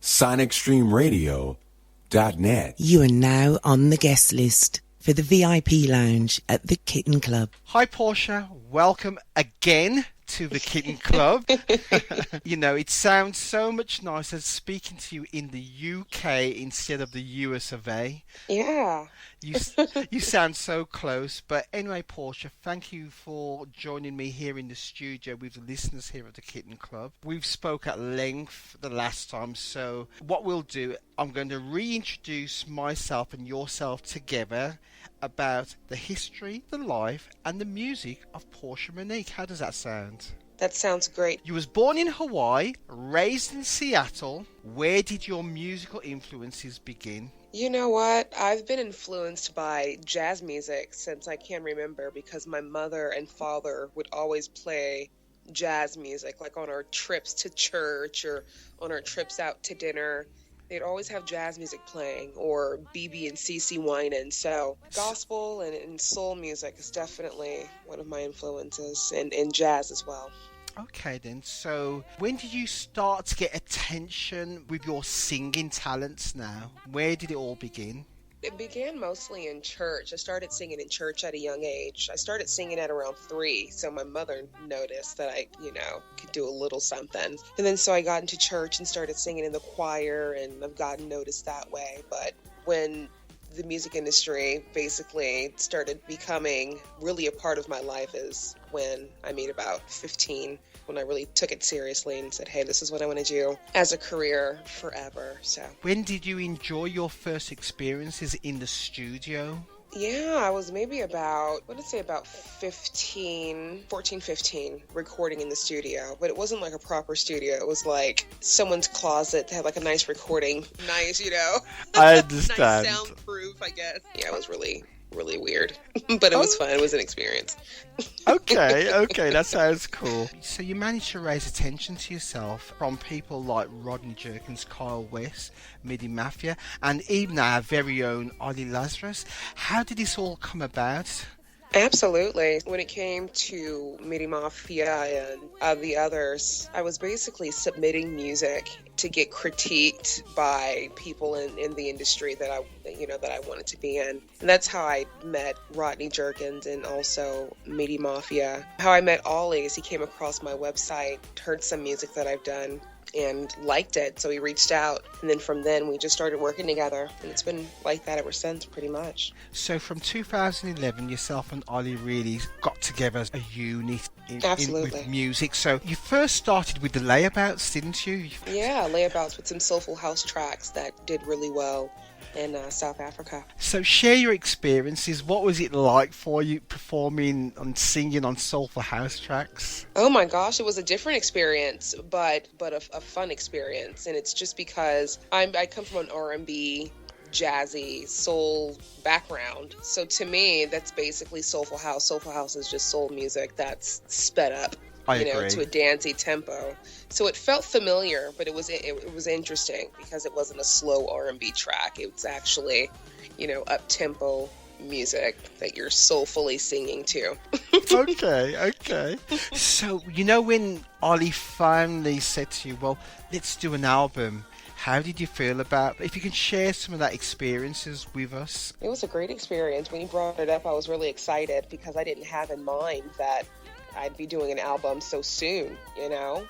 sonicstreamradio.net. You are now on the guest list for the VIP lounge at the Kitten Klub. Hi Portia, welcome again to the Kitten Klub. You know, it sounds so much nicer speaking to you in the UK instead of the US of A. Yeah. You sound so close. But anyway, Portia, thank you for joining me here in the studio with the listeners here at the Kitten Klub. We've spoke at length the last time, so what we'll do, I'm going to reintroduce myself and yourself together about the history, the life, and the music of Portia Monique. How does that sound? That sounds great. You was born in Hawaii, raised in Seattle. Where did your musical influences begin? You know what? I've been influenced by jazz music since I can remember because my mother and father would always play jazz music, like on our trips to church or on our trips out to dinner. They'd always have jazz music playing, or BB and CeCe Winans. So gospel and soul music is definitely one of my influences, and jazz as well. Okay then, so when did you start to get attention with your singing talents now? Where did it all begin? It began mostly in church. I started singing in church at a young age. I started singing at around 3, so my mother noticed that I, could do a little something. And then so I got into church and started singing in the choir, and I've gotten noticed that way. But when the music industry basically started becoming really a part of my life is when I made about 15, when I really took it seriously and said, hey, this is what I want to do as a career forever. So when did you enjoy your first experiences in the studio? Yeah, I was maybe about 15, recording in the studio. But it wasn't like a proper studio. It was like someone's closet that had like a nice recording. Nice, I understand. Nice soundproof, I guess. Yeah, it was really weird. But it was fun. It was an experience. Okay, that sounds cool. So you managed to raise attention to yourself from people like Rodney Jerkins, Kyle West, Midi Mafia, and even our very own Ollie Lazarus. How did this all come about? Absolutely. When it came to Midi Mafia and the others, I was basically submitting music to get critiqued by people in the industry that I wanted to be in. And that's how I met Rodney Jerkins and also Midi Mafia. How I met Ollie is he came across my website, heard some music that I've done, and liked it, so he reached out, and then from then we just started working together, and it's been like that ever since, pretty much. So from 2011, yourself and Ollie really got together as a unit with music. So you first started with the layabouts, didn't you? Yeah, layabouts with some soulful house tracks that did really well in South Africa. So share your experiences. What was it like for you performing and singing on soulful house tracks? Oh my gosh, it was a different experience, but a fun experience. And it's just because I come from an R&B, jazzy, soul background. So to me, that's basically soulful house. Soulful house is just soul music that's sped up. I agree. To a dancey tempo. So it felt familiar, but it was interesting because it wasn't a slow R&B track. It was actually, up-tempo music that you're soulfully singing to. Okay. So, when Ollie finally said to you, well, let's do an album, how did you feel about it? If you can share some of that experiences with us. It was a great experience. When he brought it up, I was really excited because I didn't have in mind that I'd be doing an album so soon,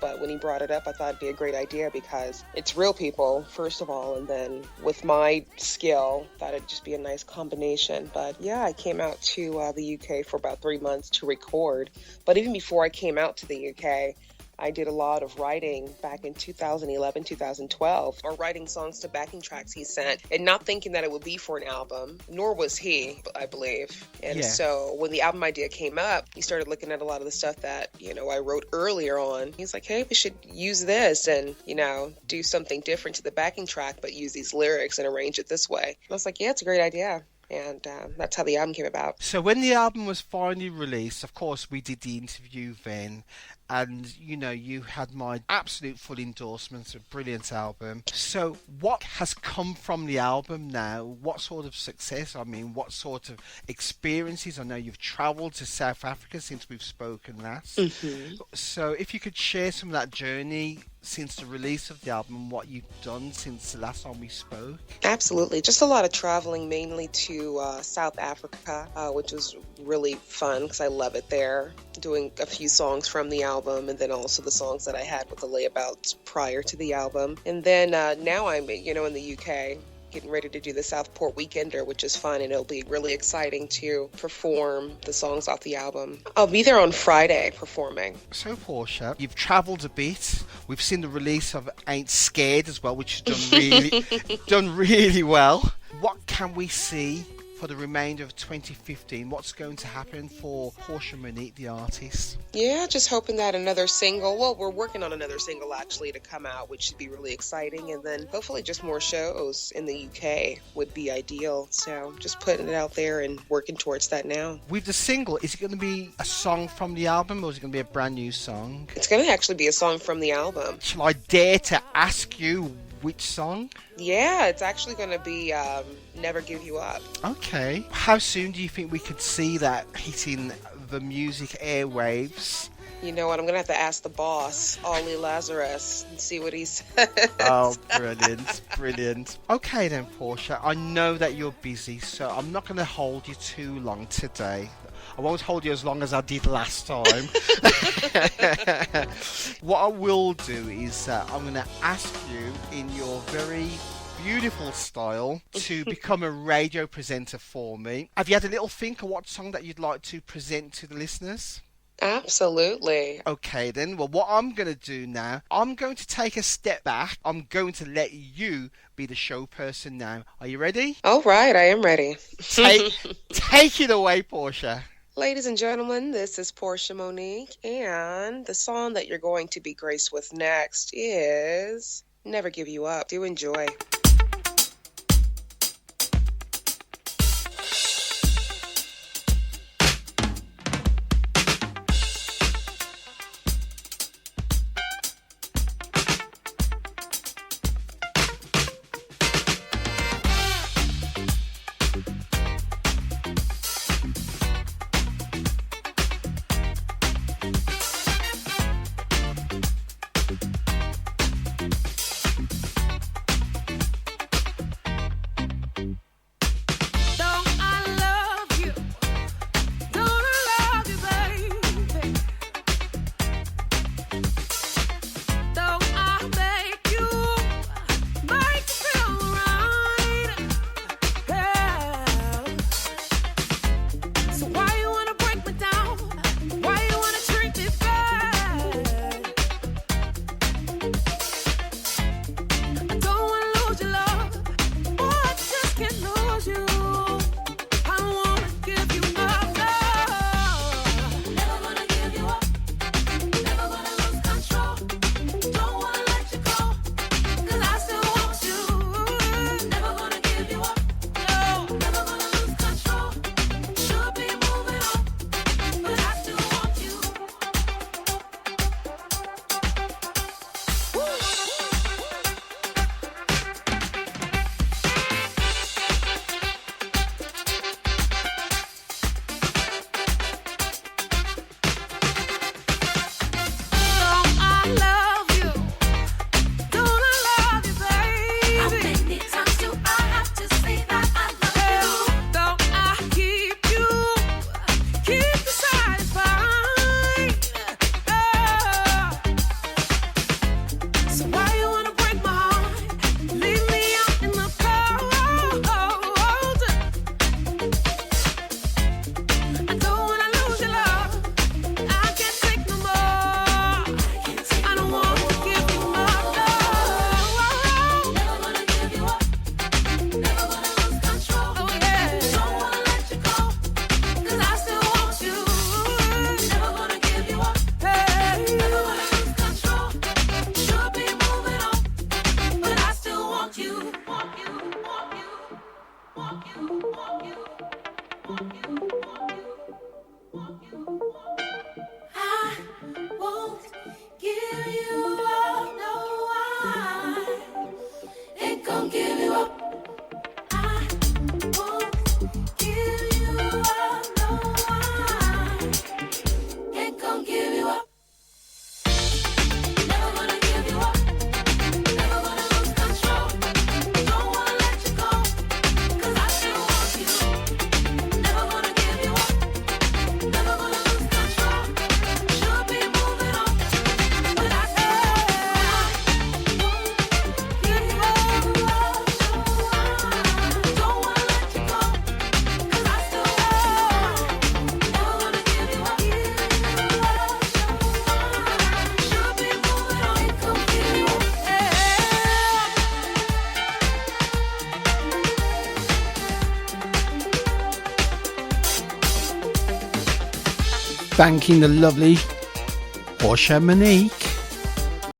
but when he brought it up, I thought it'd be a great idea because it's real people, first of all, and then with my skill, thought it'd just be a nice combination. But yeah, I came out to the UK for about 3 months to record, but even before I came out to the UK, I did a lot of writing back in 2011, 2012, or writing songs to backing tracks he sent, and not thinking that it would be for an album, nor was he, I believe. And so when the album idea came up, he started looking at a lot of the stuff that, I wrote earlier on. He's like, hey, we should use this and, do something different to the backing track, but use these lyrics and arrange it this way. And I was like, yeah, it's a great idea. And that's how the album came about. So when the album was finally released, of course, we did the interview then. And, you had my absolute full endorsement. It's a brilliant album. So what has come from the album now? What sort of success? What sort of experiences? I know you've travelled to South Africa since we've spoken last. Mm-hmm. So if you could share some of that journey since the release of the album and what you've done since the last time we spoke? Absolutely. Just a lot of traveling, mainly to South Africa, which was really fun because I love it there. Doing a few songs from the album, and then also the songs that I had with the layabouts prior to the album. And then now I'm, in the UK, getting ready to do the Southport Weekender, which is fun, and it'll be really exciting to perform the songs off the album. I'll be there on Friday performing. So, Portia, you've travelled a bit. We've seen the release of Ain't Scared as well, which has done really well. What can we see for the remainder of 2015? What's going to happen for Portia Monique, the artist? Yeah, just hoping that another single, well, we're working on another single actually to come out, which should be really exciting, and then hopefully just more shows in the UK would be ideal. So just putting it out there and working towards that now. With the single, is it going to be a song from the album, or is it going to be a brand new song? It's going to actually be a song from the album. Shall I dare to ask you which song? Yeah, it's actually going to be Never Give You Up. Okay. How soon do you think we could see that hitting the music airwaves? You know what, I'm going to have to ask the boss, Ollie Lazarus, and see what he says. Oh, brilliant. Okay then, Portia, I know that you're busy, so I'm not going to hold you too long today. I won't hold you as long as I did last time. What I will do is I'm going to ask you in your very beautiful style to become a radio presenter for me. Have you had a little think of what song that you'd like to present to the listeners? Absolutely. Okay then, well, what I'm going to do now, I'm going to take a step back. I'm going to let you be the show person now. Are you ready? All right, I am ready. Take it away, Portia. Ladies and gentlemen, this is Portia Monique, and the song that you're going to be graced with next is Never Give You Up. Do enjoy. thanking the lovely Portia Monique